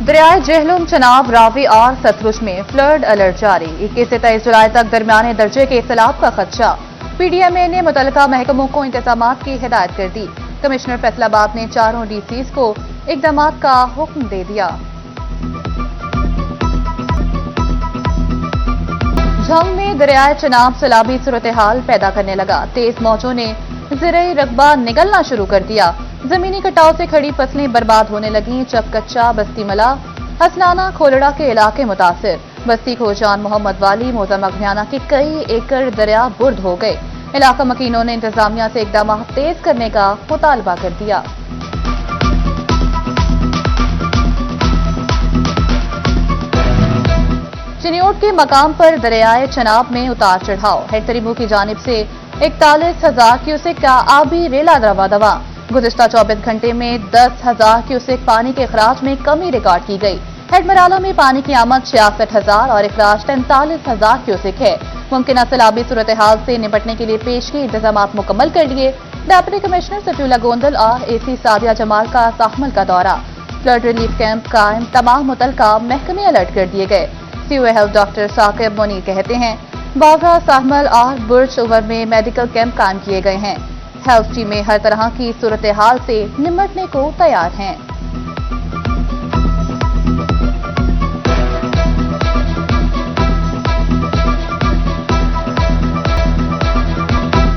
दरियाए जेहलम, चनाब, रावी और सतलुज में flood alert जारी। 21 से 23 जुलाई तक दरमियाने दर्जे के सैलाब का खदशा। पीडीएमए ने मुतल्लिका महकमों को इंतजाम की हिदायत कर दी। कमिश्नर फैसलाबाद ने चारों डीसीज को इकदाम का हुक्म दे दिया। झंग में दरियाए चनाब सैलाबी सूरत हाल पैदा करने लगा। तेज मौजों ने ज़राई रकबा निगलना शुरू कर दिया। जमीनी कटाव से खड़ी फसलें बर्बाद होने लगी। चपकच्चा, बस्ती मला, हसनाना, खोलड़ा के इलाके मुतासिर। बस्ती खोजान, मोहम्मद वाली, मोजा मगनियाना के कई एकड़ दरिया बुर्द हो गए। इलाका मकीनों ने इंतजामिया से इकदाम तेज करने का मुतालबा कर दिया। चिन्योट के मकाम पर दरियाए चनाब में उतार चढ़ाव। हेड तरीबू की जानिब से 41,000 क्यूसेक का आबी रेला दवा। गुज़िश्ता 24 घंटे में 10,000 क्यूसेक पानी के अखराज में कमी रिकॉर्ड की गई। हेड मराला में पानी की आमद 66,000 और अखराज 43,000 क्यूसेक है। मुमकिन सैलाबी सूरत हाल से निपटने के लिए पेशगी इंतजाम मुकम्मल कर लिए। डिप्टी कमिश्नर सफीउल्लाह गोंदल और एसी सादिया जमाल का साहमल का दौरा। फ्लड रिलीफ कैंप कायम, तमाम मुतल्लिका महकमे अलर्ट कर दिए गए। CO health doctor Saqib Munir कहते हैं बाघा, साहमल और बुर्ज ओवर में मेडिकल कैंप कायम किए गए हैं। हेल्थ टीमें हर तरह की सूरत हाल से निपटने को तैयार हैं।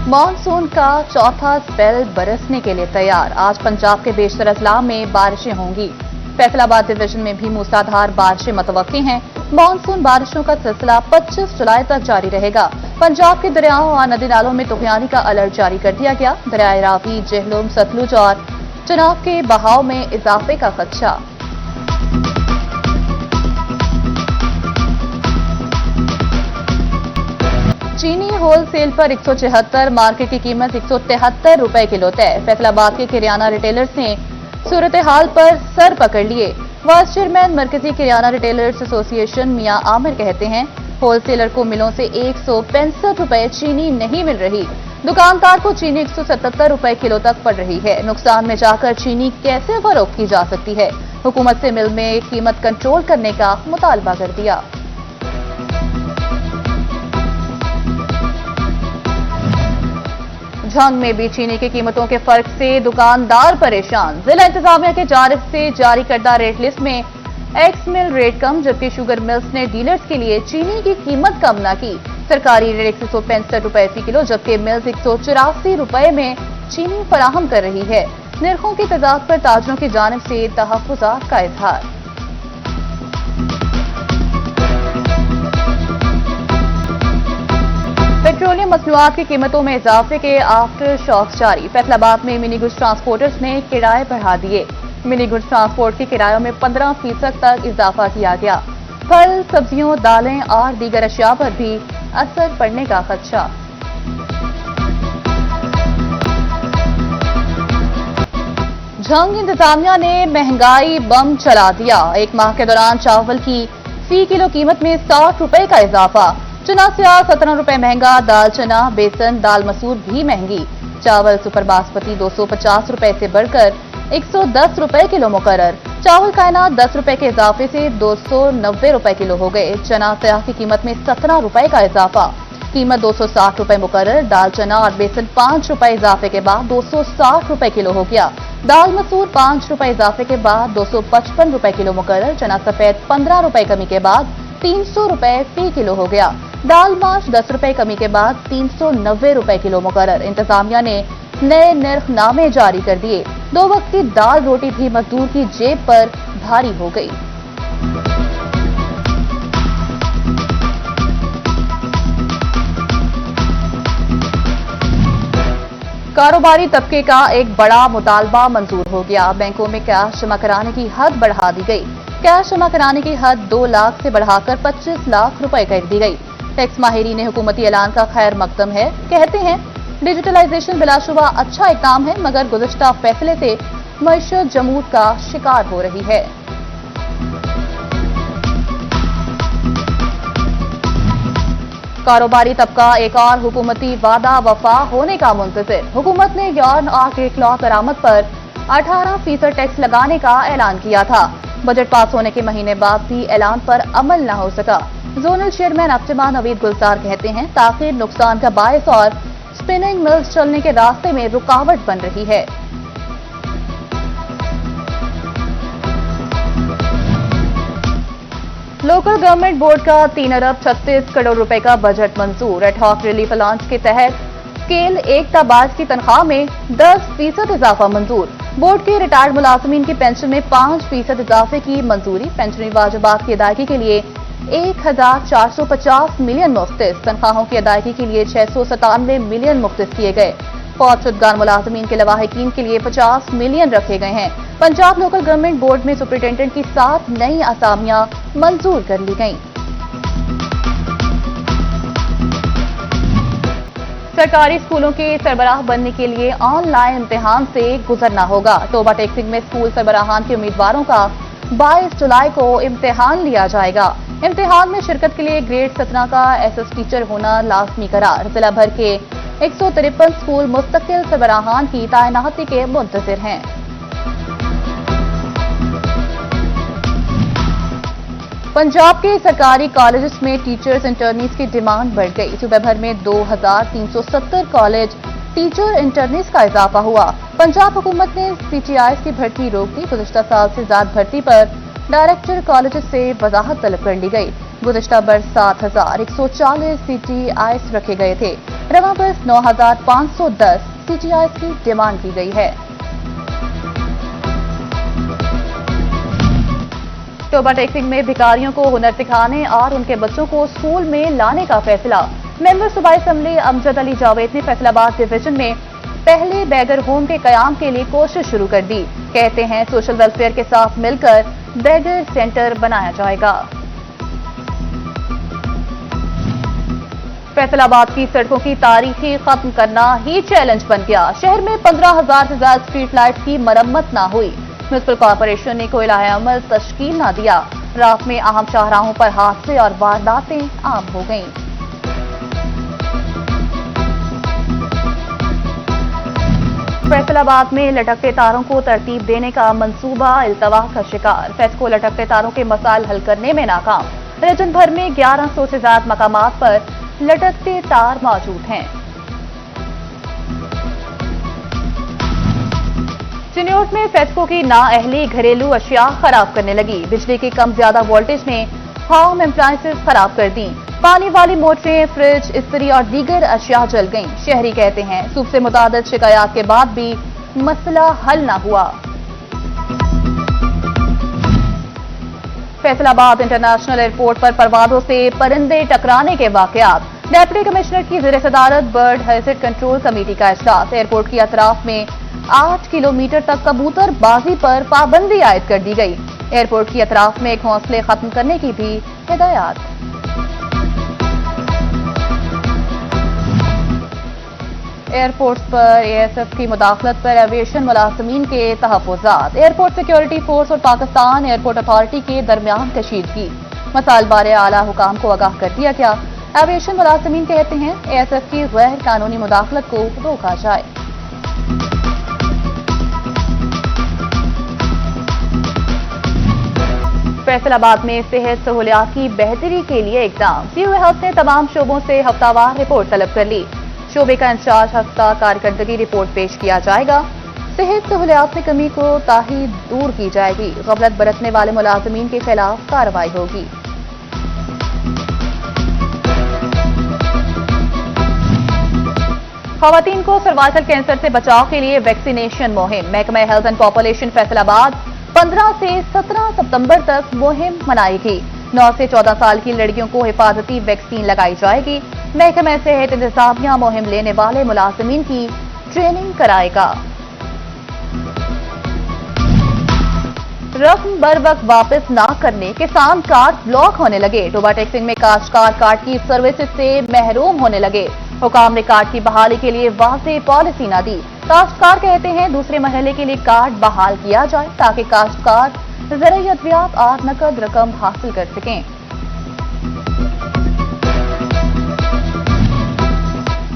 मानसून का चौथा स्पेल बरसने के लिए तैयार। आज पंजाब के बेशतर अजला में बारिशें होंगी। फैसलाबाद डिवीजन में भी मूसलाधार बारिशें मुतवक्की हैं। मानसून बारिशों का सिलसिला 25 जुलाई तक जारी रहेगा। पंजाब के दरियाओं और नदी नालों में तूफानी का अलर्ट जारी कर दिया गया। दरियाए रावी, जेहलम, सतलुज और चनाब के बहाव में इजाफे का खदशा। चीनी होलसेल पर 174, मार्केट की कीमत 173 रुपए किलो तय। फैसलाबाद के किराना रिटेलर्स ने सूरत हाल पर सर पकड़ लिए। वाइस चेयरमैन मरकजी किराना रिटेलर्स एसोसिएशन मियां आमिर कहते हैं होलसेलर को मिलों से 165 रुपए चीनी नहीं मिल रही। दुकानदार को चीनी 177 रुपए किलो तक पड़ रही है। नुकसान में जाकर चीनी कैसे फरोख्त की जा सकती है। हुकूमत से मिल में कीमत कंट्रोल करने का मुतालबा कर दिया। झंग में भी चीनी की कीमतों के फर्क से दुकानदार परेशान। जिला इंतजामिया के जानिब से जारी करदा रेट लिस्ट में एक्स मिल रेट कम, जबकि शुगर मिल्स ने डीलर्स के लिए चीनी की कीमत कम न की। सरकारी रेट 165 रुपए फी किलो, जबकि मिल्स 184 रुपए में चीनी फराहम कर रही है। निर्खों की तजाद पर ताजरों की जानिब से तहफ्फुज़ात का इजहार। पेट्रोलियम मसनूआत की कीमतों में इजाफे के आफ्टर शॉक्स जारी। फैसलाबाद में मिनी गुड्स ट्रांसपोर्टर्स ने किराए बढ़ा दिए। मिनी गुड्स ट्रांसपोर्ट के किरायों में 15% तक इजाफा किया गया। फल, सब्जियों, दालें और दीगर अशिया पर भी असर पड़ने का खदशा। झंग इंतजामिया ने महंगाई बम चला दिया। एक माह के दौरान चावल की फी किलो कीमत में 60 रुपए का इजाफा। चना स्या 17 रुपए महंगा। दाल चना, बेसन, दाल मसूर भी महंगी। चावल सुपर बासमती 250 रुपए से बढ़कर 110 रुपए किलो मुकर्रर। चावल कायनात 10 रुपए के इजाफे से 290 रुपए किलो हो गए। चना स्या की कीमत में 17 रुपए का इजाफा। कीमत 260 रुपए मुकर्रर। दाल चना और बेसन 5 रुपए इजाफे के बाद 260 रुपए किलो हो गया। दाल मसूर 5 रुपए इजाफे के बाद 255 रुपए किलो मुकर्रर। चना सफेद 15 रुपए कमी के बाद 300 रुपए फी किलो हो गया। दाल माश 10 रुपए कमी के बाद 390 रुपए किलो मुकर्रर। इंतजामिया ने नए निर्खनामे जारी कर दिए। 2 वक्त की दाल रोटी भी मजदूर की जेब पर भारी हो गई। कारोबारी तबके का एक बड़ा मुतालबा मंजूर हो गया। बैंकों में कैश जमा कराने की हद बढ़ा दी गई। कैश जमा कराने की हद 2 लाख से बढ़ाकर 25 लाख रुपए कर दी गई। टैक्स माहिरीन हुकूमती ऐलान का खैर मकदम है। कहते हैं डिजिटलाइजेशन बिलाशुबा अच्छा इक़दाम है, मगर गुज़िश्ता फैसले से मईशत जमूद का शिकार हो रही है। कारोबारी तबका एक और हुकूमती वादा वफा होने का मुंतज़िर। हुकूमत ने यार्न और क्लॉथ बरामद पर 18% टैक्स लगाने का ऐलान किया था। बजट पास होने के महीने बाद भी ऐलान पर अमल न हो सका। जोनल चेयरमैन अब्दुल नवीद गुलजार कहते हैं ताखिर नुकसान का बायस और स्पिनिंग मिल्स चलने के रास्ते में रुकावट बन रही है। लोकल गवर्नमेंट बोर्ड का 3 अरब 36 करोड़ रुपए का बजट मंजूर। एडहॉक रिलीफ अलाउंस के तहत स्केल एकताबाज की तनख्वाह में 10% इजाफा मंजूर। बोर्ड के रिटायर्ड मुलाजमीन की पेंशन में 5% इजाफे की मंजूरी। पेंशनरी वाजिबात की अदायगी के लिए 1450 मिलियन मुख्तस, तनख्वाहों की अदायगी के लिए 697 मिलियन मुख्तस किए गए। फौज शुदगार मुलाजमीन के लवाहिकीन के लिए 50 मिलियन रखे गए हैं। पंजाब लोकल गवर्नमेंट बोर्ड में सुपरिटेंडेंट की 7 नई असामियां मंजूर कर ली गईं। सरकारी स्कूलों के सरबराह बनने के लिए ऑनलाइन इम्तिहान से गुजरना होगा। टोबा टेक्सिंग में स्कूल सरबराहान के उम्मीदवारों का 22 जुलाई को इम्तिहान लिया जाएगा। इम्तिहान में शिरकत के लिए ग्रेड 17 का एसएस टीचर होना लाजमी करार। जिला भर के 153 स्कूल मुस्तकिल सरबराहान की तैनाती के मुंतजिर हैं। पंजाब के सरकारी कॉलेजेस में टीचर्स इंटर्नीज की डिमांड बढ़ गई। सूबे भर में 2370 कॉलेज टीचर इंटर्नीज का इजाफा हुआ। पंजाब हुकूमत ने सीटीआईएस की भर्ती रोक दी। गुज़िश्ता साल से ज्यादा भर्ती पर डायरेक्टर कॉलेजेस से वजाहत तलब कर ली गई। गुज़िश्ता बरस 7140 सीटीआईएस रखे गए थे। रवां बरस 9510 सीटीआईएस की डिमांड की गई है। टोबा टेक्सिंग में भिखारियों को हुनर सिखाने और उनके बच्चों को स्कूल में लाने का फैसला। मेंबर सूबाई असेंबली अमजद अली जावेद ने फैसलाबाद डिवीजन में पहले बैगर होम के कयाम के लिए कोशिश शुरू कर दी। कहते हैं सोशल वेलफेयर के साथ मिलकर बैगर सेंटर बनाया जाएगा। फैसलाबाद की सड़कों की तारीखी खत्म करना ही चैलेंज बन गया। शहर में 15,000 से ज्यादा स्ट्रीट लाइट्स की मरम्मत न हुई। म्युनिसिपल कॉर्पोरेशन ने कोई अमल तश्कील न दिया। रात में अहम शाहराहों पर हादसे और वारदातें आम हो गईं। फैसलाबाद में लटकते तारों को तरतीब देने का मंसूबा इल्तवा का शिकार। फेस्को लटकते तारों के मसाइल हल करने में नाकाम। रीजन भर में 1100 से ज्यादा मकामात पर लटकते तार मौजूद हैं। चिन्योट में फेस्को की नाअहली घरेलू अशिया खराब करने लगी। बिजली की कम ज्यादा वोल्टेज ने होम एप्लायंसेस खराब कर दी। पानी वाली मोटरें, फ्रिज, इस्त्री और दीगर अशिया जल गईं। शहरी कहते हैं सूख से मुतादिद शिकायत के बाद भी मसला हल न हुआ। फैसलाबाद इंटरनेशनल एयरपोर्ट पर परवाजों से परिंदे टकराने के वाकयात। डेप्यूटी कमिश्नर की ज़ेर सदारत बर्ड हैजर्ड कंट्रोल कमेटी का इजलास। एयरपोर्ट के अतराफ में 8 किलोमीटर तक कबूतर बाजी पर पाबंदी आयद कर दी गई। एयरपोर्ट के अतराफ में घोंसले खत्म करने की भी हिदायत। एयरपोर्ट पर एएसएफ की मुदाखलत पर एविएशन मुलाजमीन के तहफ़्फ़ुज़ात। एयरपोर्ट सिक्योरिटी फोर्स और पाकिस्तान एयरपोर्ट अथॉरिटी के दरमियान कशीदगी। मसाइल बारे आला हुकाम को आगाह कर दिया गया। एविएशन मुलाजमीन कहते हैं एएसएफ की गैर कानूनी मुदाखलत को रोका जाए। फैसलाबाद में सेहत सहूलियात की बेहतरी के लिए इकदाम। सीओ हेल्थ ने तमाम शोबों से हफ्तावार रिपोर्ट तलब कर ली। शोबे का इंचार्ज हफ्ता कारकर्दगी रिपोर्ट पेश किया जाएगा। सेहत सहूलियात में कमी को ताही दूर की जाएगी। गफलत बरतने वाले मुलाजमीन के खिलाफ कार्रवाई होगी। खवातीन को सर्वाइकल कैंसर से बचाव के लिए वैक्सीनेशन मुहिम। महकमा हेल्थ एंड पॉपुलेशन फैसलाबाद 15 से 17 सितंबर तक मुहिम मनाएगी। 9 से 14 साल की लड़कियों को हिफाजती वैक्सीन लगाई जाएगी। महकमा सेहत इंतजामिया मुहिम लेने वाले मुलाजमीन की ट्रेनिंग कराएगा। रकम बर वक्त वापस न करने किसान कार्ड ब्लॉक होने लगे। टोबा टेक्सिंग में काश्तकार कार्ड की सर्विसेज से महरूम होने लगे। हुकाम ने कार्ड की बहाली के लिए वाज़ेह पॉलिसी न दी। काश्तकार कहते हैं दूसरे मरहले के लिए कार्ड बहाल किया जाए ताकि काश्तकार ज़राई अद्वियात और नकद रकम हासिल कर सकें।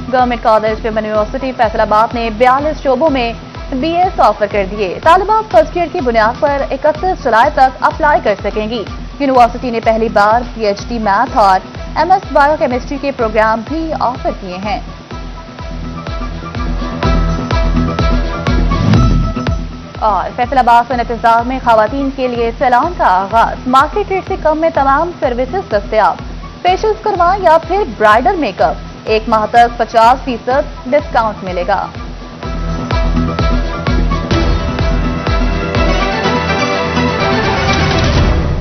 Government college women university Faisalabad ने 42 शोबों में BS ऑफर कर दिए। तालिबात फर्स्ट ईयर की बुनियाद पर 31 जुलाई तक अप्लाई कर सकेंगी। यूनिवर्सिटी ने पहली बार PhD मैथ और MS बायोकेमिस्ट्री के प्रोग्राम भी ऑफर किए हैं। और फैसलाबाद सनत इंतजाम में खवातीन के लिए सैलान का आगाज। मार्केट रेट से कम में तमाम सर्विसेज दस्तयाब। फेशियल्स करवाएं या फिर ब्राइडल मेकअप, 1 माह तक 50% डिस्काउंट मिलेगा।